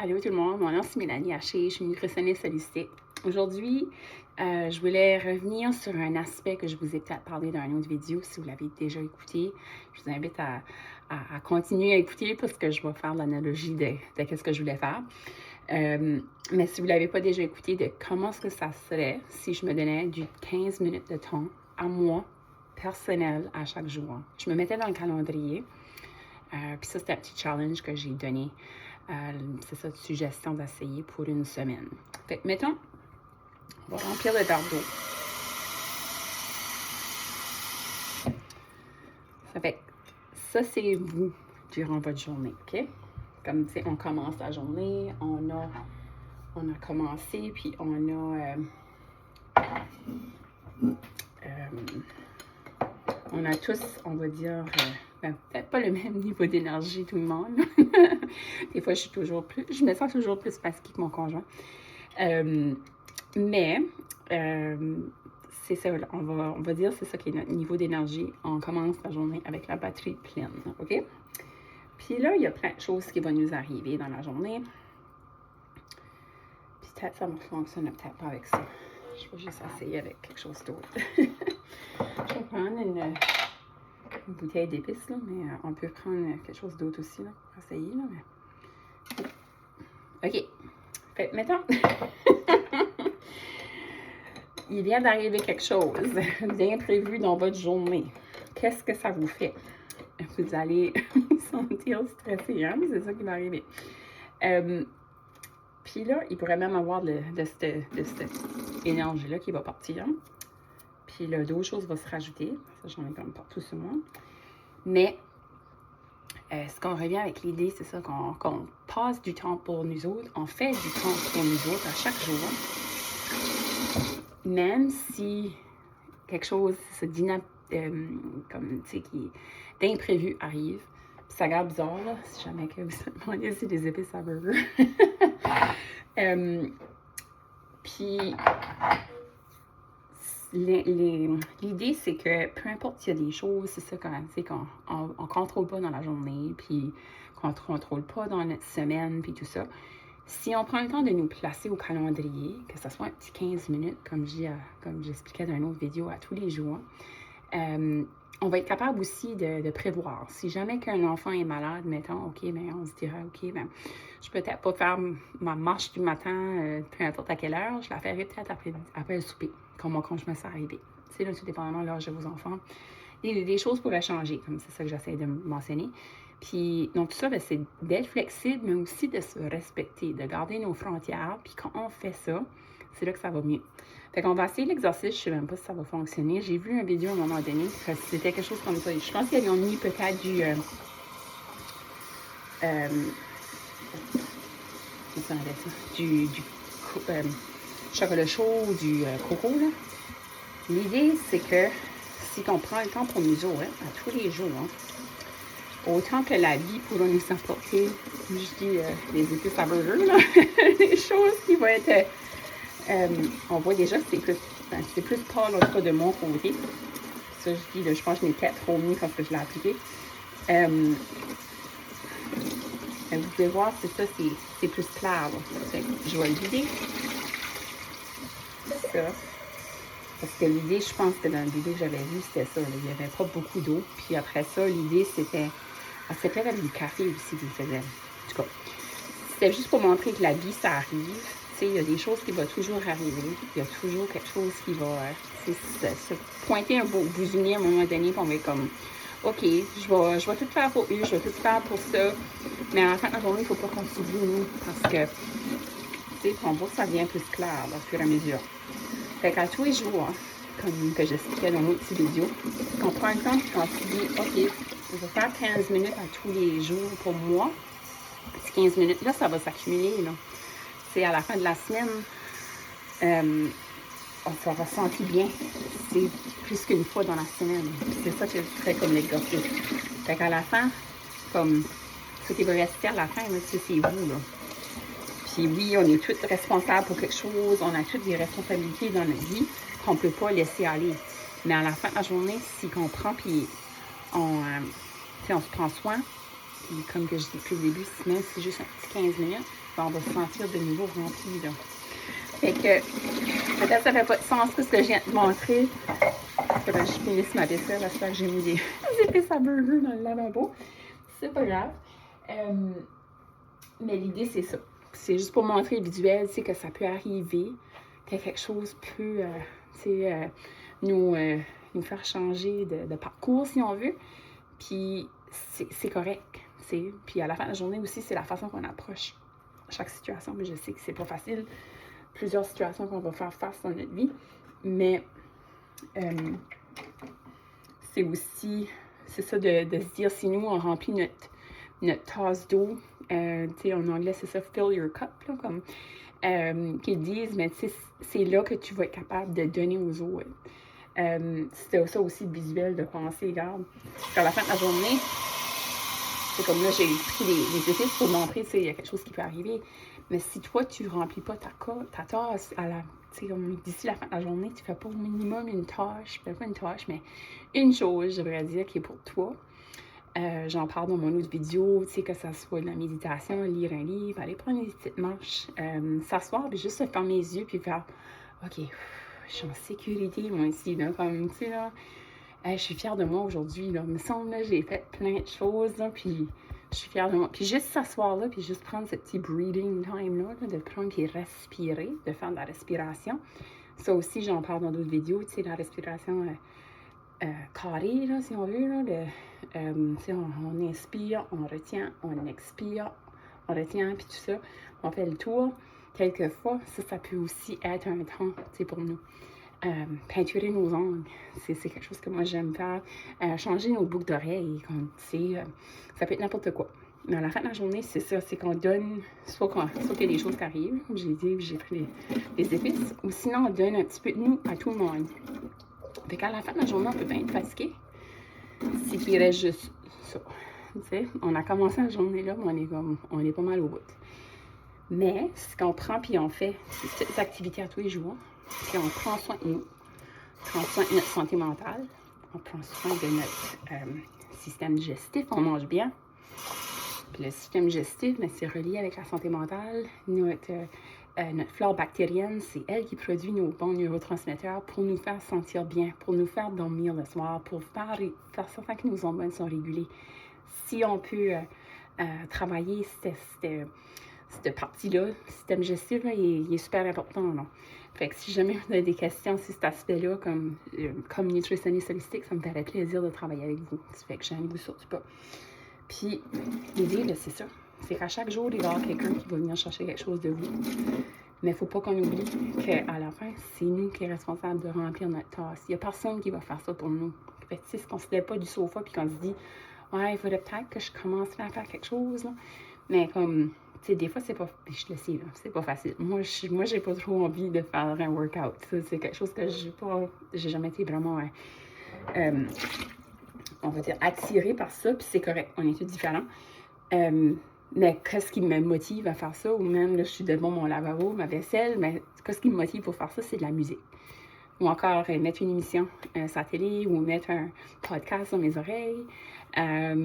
Allô tout le monde, mon nom c'est Mélanie Haché, je suis nutritionniste holistique. Aujourd'hui, je voulais revenir sur un aspect que je vous ai peut-être parlé dans une autre vidéo. Si vous l'avez déjà écouté, je vous invite à continuer à écouter parce que je vais faire l'analogie de ce que je voulais faire. Mais si vous ne l'avez pas déjà écouté, de comment est-ce que ça serait si je me donnais du 15 minutes de temps à moi, personnel, à chaque jour. Je me mettais dans le calendrier. Puis ça, c'était un petit challenge que j'ai donné. C'est ça, de suggestion d'essayer pour une semaine. Fait que, mettons, on va remplir le verre d'eau. Ça fait que ça, c'est vous durant votre journée, OK? Comme, tu sais, on commence la journée, on a commencé, puis on a tous, on va dire, peut-être pas le même niveau d'énergie, tout le monde. Des fois, je me sens toujours plus fatiguée que mon conjoint. Mais, c'est ça, on va dire, c'est ça qui est notre niveau d'énergie. On commence la journée avec la batterie pleine, OK? Puis là, il y a plein de choses qui vont nous arriver dans la journée. Puis peut-être ça ne fonctionne peut-être pas avec ça. Je vais juste essayer avec quelque chose d'autre. Je vais prendre une bouteille d'épices, là, mais on peut prendre quelque chose d'autre aussi, là, pour essayer, là, mais... OK. Fait, mettons... Il vient d'arriver quelque chose d'imprévu dans votre journée. Qu'est-ce que ça vous fait? Vous allez vous sentir stressé, hein? C'est ça qui va arriver. Puis là, il pourrait même avoir de cette énergie-là qui va partir. Puis là, d'autres choses vont se rajouter. Ça, j'en ai comme partout sur moi. Mais ce qu'on revient avec l'idée, c'est ça, qu'on passe du temps pour nous autres. On fait du temps pour nous autres à chaque jour. Même si quelque chose d'imprévu arrive, puis ça regarde bizarre, là, si jamais que vous vous demandez si c'est des épices à burger. Puis l'idée, c'est que peu importe s'il y a des choses, c'est ça qu'on ne contrôle pas dans la journée, puis qu'on ne contrôle pas dans notre semaine, puis tout ça. Si on prend le temps de nous placer au calendrier, que ce soit un petit 15 minutes, comme j'expliquais dans une autre vidéo, à tous les jours, on va être capable aussi de prévoir. Si jamais qu'un enfant est malade, mettons, OK, bien, on se dira, OK, bien, je peux peut-être pas faire ma marche du matin, peu importe à quelle heure, je la ferai peut-être après le souper, comme mon conjoint m'est arrivé. Tu sais, là, tout dépendamment de l'âge de vos enfants. Les choses pourraient changer, comme c'est ça que j'essaie de mentionner. Puis, donc, tout ça, bien, c'est d'être flexible, mais aussi de se respecter, de garder nos frontières. Puis, quand on fait ça, c'est là que ça va mieux. Fait qu'on va essayer l'exercice. Je ne sais même pas si ça va fonctionner. J'ai vu une vidéo à un moment donné, que c'était quelque chose comme ça. Je pense qu'ils ont mis peut-être du... chocolat chaud ou du coco, là. L'idée, c'est que si on prend le temps pour nous autres, à tous les jours, autant que la vie pourra nous apporter, je dis les épices à burger, là, des choses qui vont être... on voit déjà que c'est plus pâle en tout cas de mon côté. Ça, je dis, là, je pense que je l'ai peut-être trop mis parce que je l'ai appliqué. Vous pouvez voir, c'est ça, c'est plus clair. Je vais l'idée. Ça. Parce que l'idée, je pense que dans le vidéo que j'avais vu, c'était ça. Là. Il n'y avait pas beaucoup d'eau. Puis après ça, l'idée, c'était... C'était peut-être du café aussi qu'il faisait. En tout cas, c'était juste pour montrer que la vie, ça arrive. Tu sais, il y a des choses qui vont toujours arriver. Il y a toujours quelque chose qui va se pointer un bout du nez à un moment donné. Puis on va être comme, OK, je vais tout faire pour eux, je vais tout faire pour ça. Mais à la fin de la journée, il ne faut pas qu'on s'oublie, nous. Parce que, tu sais, on voit que ça devient plus clair au fur et à mesure. Fait qu'à tous les jours, comme que j'expliquais dans notre petite vidéo, on prend le temps et on se dit, OK, je vais faire 15 minutes à tous les jours pour moi. Ces 15 minutes-là, ça va s'accumuler. C'est à la fin de la semaine, on se ressentit bien. C'est plus qu'une fois dans la semaine. C'est ça que je ferais comme l'exercice. Fait qu'à la fin, comme ce qui va rester à la fin, c'est vous, là. Puis oui, on est tous responsables pour quelque chose, on a toutes des responsabilités dans notre vie qu'on ne peut pas laisser aller. Mais à la fin de la journée, si on prend puis on se prend soin, Puis comme que je dis depuis le début, même si c'est juste un petit 15 minutes, ben, on va se sentir de nouveau rempli, là. Fait que, peut-être que ça fait pas de sens tout ce que je viens de montrer. Faudrait que je finisse ma vaisselle, j'espère que j'ai mis des épices à burger dans le lavabo. C'est pas grave. Mais l'idée, c'est ça. C'est juste pour montrer le visuel, tu sais, que ça peut arriver, que quelque chose peut, nous faire changer de parcours, si on veut. Puis, c'est correct, tu sais. Puis, à la fin de la journée aussi, c'est la façon qu'on approche chaque situation. Mais je sais que c'est pas facile. Plusieurs situations qu'on va faire face dans notre vie. Mais, c'est aussi, c'est ça de se dire, si nous, on remplit notre tasse d'eau, tu sais, en anglais, c'est ça, fill your cup, là, comme qu'ils disent, mais tu sais, c'est là que tu vas être capable de donner aux autres. C'était ça aussi le visuel de penser, regarde, qu'à la fin de la journée, c'est comme là, j'ai pris les épices pour montrer, tu sais, il y a quelque chose qui peut arriver. Mais si toi, tu remplis pas ta tasse à la, tu sais, comme d'ici la fin de la journée, tu fais pas au minimum une tâche, pas une tâche, mais une chose, je devrais dire, qui est pour toi. J'en parle dans mon autre vidéo, tu sais, que ça soit de la méditation, lire un livre, aller prendre des petites marches, s'asseoir, puis juste se fermer les yeux, puis faire « OK, je suis en sécurité, moi, ici, là, comme, tu sais, là, je suis fière de moi aujourd'hui, là, il me semble, là, j'ai fait plein de choses, là, puis je suis fière de moi. » Puis juste s'asseoir là, puis juste prendre ce petit breathing time-là, là, de prendre puis respirer, de faire de la respiration. Ça aussi, j'en parle dans d'autres vidéos, tu sais, la respiration... carré, là, si on veut, là, on inspire, on retient, on expire, on retient, puis tout ça, on fait le tour. Quelquefois, ça peut aussi être un temps, tu sais, pour nous. Peinturer nos ongles, c'est quelque chose que moi j'aime faire. Changer nos boucles d'oreilles, tu sais, ça peut être n'importe quoi. Mais à la fin de la journée, c'est ça, c'est qu'on donne, soit qu'il y a des choses qui arrivent, comme j'ai dit, j'ai pris les épices, ou sinon on donne un petit peu de nous à tout le monde. Fait qu'à la fin de la journée, on peut bien être fatigué. C'est qu'il reste juste ça. Tu sais, on a commencé la journée là, mais on est pas mal au bout. Mais ce qu'on prend puis on fait ces petites activités à tous les jours, puis on prend soin de nous, on prend soin de notre santé mentale, on prend soin de notre système digestif, on mange bien. Puis le système digestif, c'est relié avec la santé mentale. Notre flore bactérienne, c'est elle qui produit nos bons neurotransmetteurs pour nous faire sentir bien, pour nous faire dormir le soir, pour faire certain que nos hormones sont régulées. Si on peut travailler cette partie-là, le système digestif, là, il est super important. Non? Fait que si jamais vous avez des questions sur cet aspect-là, comme nutritionniste holistique, ça me ferait plaisir de travailler avec vous. Ça fait que je ne vous surtout pas. Puis, l'idée, c'est ça. C'est qu'à chaque jour, il va y avoir quelqu'un qui va venir chercher quelque chose de vous. Mais il ne faut pas qu'on oublie qu'à la fin, c'est nous qui sommes responsables de remplir notre tasse. Il n'y a personne qui va faire ça pour nous. Fait que, si on ne se lève pas du sofa et qu'on se dit « Ouais, il faudrait peut-être que je commence à faire quelque chose. » Là. Mais comme, tu sais, des fois, c'est pas... Je le sais, là, c'est pas facile. Moi, j'ai pas trop envie de faire un workout. C'est quelque chose que j'ai jamais été vraiment... on va dire, attirée par ça, puis c'est correct, on est tous différents. Mais qu'est-ce qui me motive à faire ça, ou même, là, je suis devant mon lavabo, ma vaisselle, mais qu'est-ce qui me motive pour faire ça, c'est de la musique. Ou encore mettre une émission sur la télé, ou mettre un podcast dans mes oreilles, un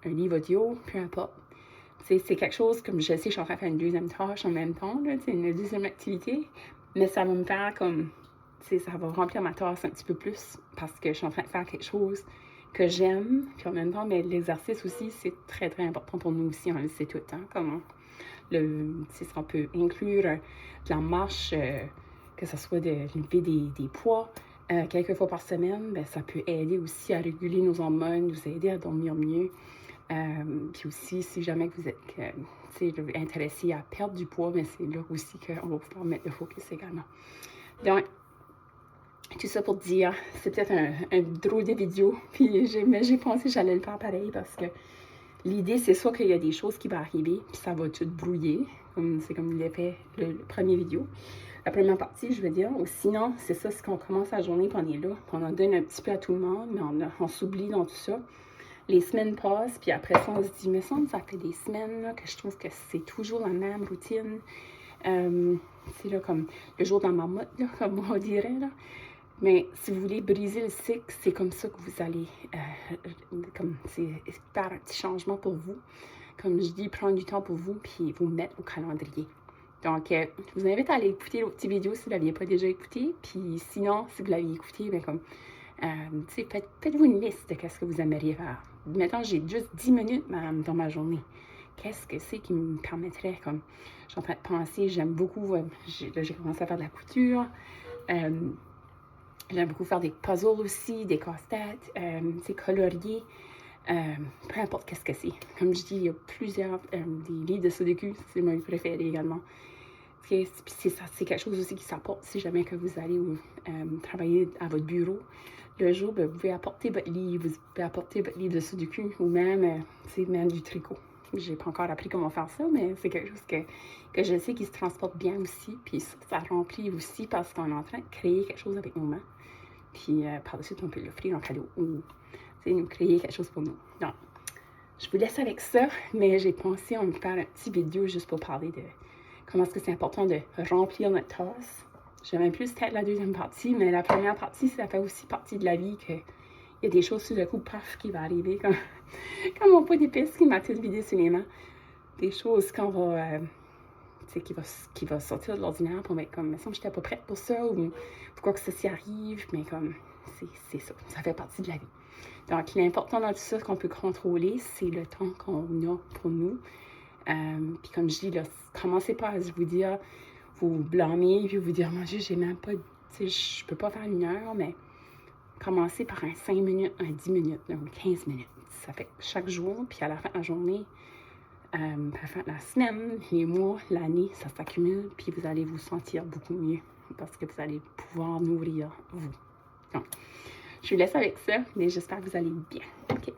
livre audio, peu importe. C'est quelque chose, comme je sais, je suis en train de faire une deuxième tâche en même temps, c'est une deuxième activité, mais ça va me faire comme... ça va remplir ma tasse un petit peu plus parce que je suis en train de faire quelque chose que j'aime. Puis en même temps, mais l'exercice aussi, c'est très, très important pour nous aussi. On le sait tout le temps. Comment on peut inclure de la marche, que ce soit de lever des poids quelques fois par semaine, ben, ça peut aider aussi à réguler nos hormones, nous aider à dormir mieux. Puis aussi, si jamais vous êtes intéressé à perdre du poids, ben, c'est là aussi qu'on va pouvoir mettre le focus également. Donc, tout ça pour dire, c'est peut-être un drôle de vidéo, mais j'ai pensé que j'allais le faire pareil parce que l'idée, c'est soit qu'il y a des choses qui vont arriver, puis ça va tout brouiller, c'est comme l'effet, le premier vidéo, la première partie, je veux dire, ou sinon, c'est ça, c'est qu'on commence la journée, puis on est là, puis on en donne un petit peu à tout le monde, mais on s'oublie dans tout ça. Les semaines passent, puis après ça, on se dit, mais ça fait des semaines là, que je trouve que c'est toujours la même routine. C'est là comme le jour dans ma marmotte, là, comme on dirait, là. Mais si vous voulez briser le cycle, c'est comme ça que vous allez, c'est faire un petit changement pour vous. Comme je dis, prendre du temps pour vous, puis vous mettre au calendrier. Donc, je vous invite à aller écouter l'autre petite vidéo si vous ne l'aviez pas déjà écouté. Puis sinon, si vous l'aviez écouté, bien comme, faites-vous une liste de ce que vous aimeriez faire. Mettons, j'ai juste 10 minutes dans ma journée. Qu'est-ce que c'est qui me permettrait, comme, je suis en train de penser, j'aime beaucoup, j'ai commencé à faire de la couture. J'aime beaucoup faire des puzzles aussi, des casse-têtes, colorier. Peu importe qu'est-ce que c'est. Comme je dis, il y a plusieurs des livres de Sudoku, c'est mon préféré également. C'est quelque chose aussi qui s'apporte si jamais que vous allez travailler à votre bureau. Le jour, ben, vous pouvez apporter votre livre, vous pouvez apporter votre livre de Sudoku ou même, même du tricot. J'ai pas encore appris comment faire ça, mais c'est quelque chose que je sais qui se transporte bien aussi. Puis ça remplit aussi parce qu'on est en train de créer quelque chose avec nos mains. Puis par dessus on peut l'offrir en cadeau ou nous créer quelque chose pour nous. Donc, je vous laisse avec ça, mais j'ai pensé en faire un petit vidéo juste pour parler de comment est-ce que c'est important de remplir notre tasse. J'aime plus peut-être la deuxième partie, mais la première partie, ça fait aussi partie de la vie qu'il y a des choses tout d'un coup, paf, qui vont arriver, comme mon pot d'épices qui m'a tout vidé sur les mains. Des choses qu'on va... qui va sortir de l'ordinaire pour mettre comme, mais ça, j'étais pas prête pour ça, ou pourquoi que ça s'y arrive, mais comme, c'est ça, ça fait partie de la vie. Donc, l'important dans tout ça qu'on peut contrôler, c'est le temps qu'on a pour nous. Puis comme je dis, là, commencez pas à vous dire, vous blâmer, puis vous dire, mon Dieu, j'ai même pas, tu sais, je peux pas faire 1 heure, mais commencez par un 5 minutes, un 10 minutes, donc 15 minutes. Ça fait chaque jour, puis à la fin de la journée, à la fin de la semaine, les mois, l'année, ça s'accumule, puis vous allez vous sentir beaucoup mieux parce que vous allez pouvoir nourrir vous. Donc, je vous laisse avec ça, mais j'espère que vous allez bien. OK.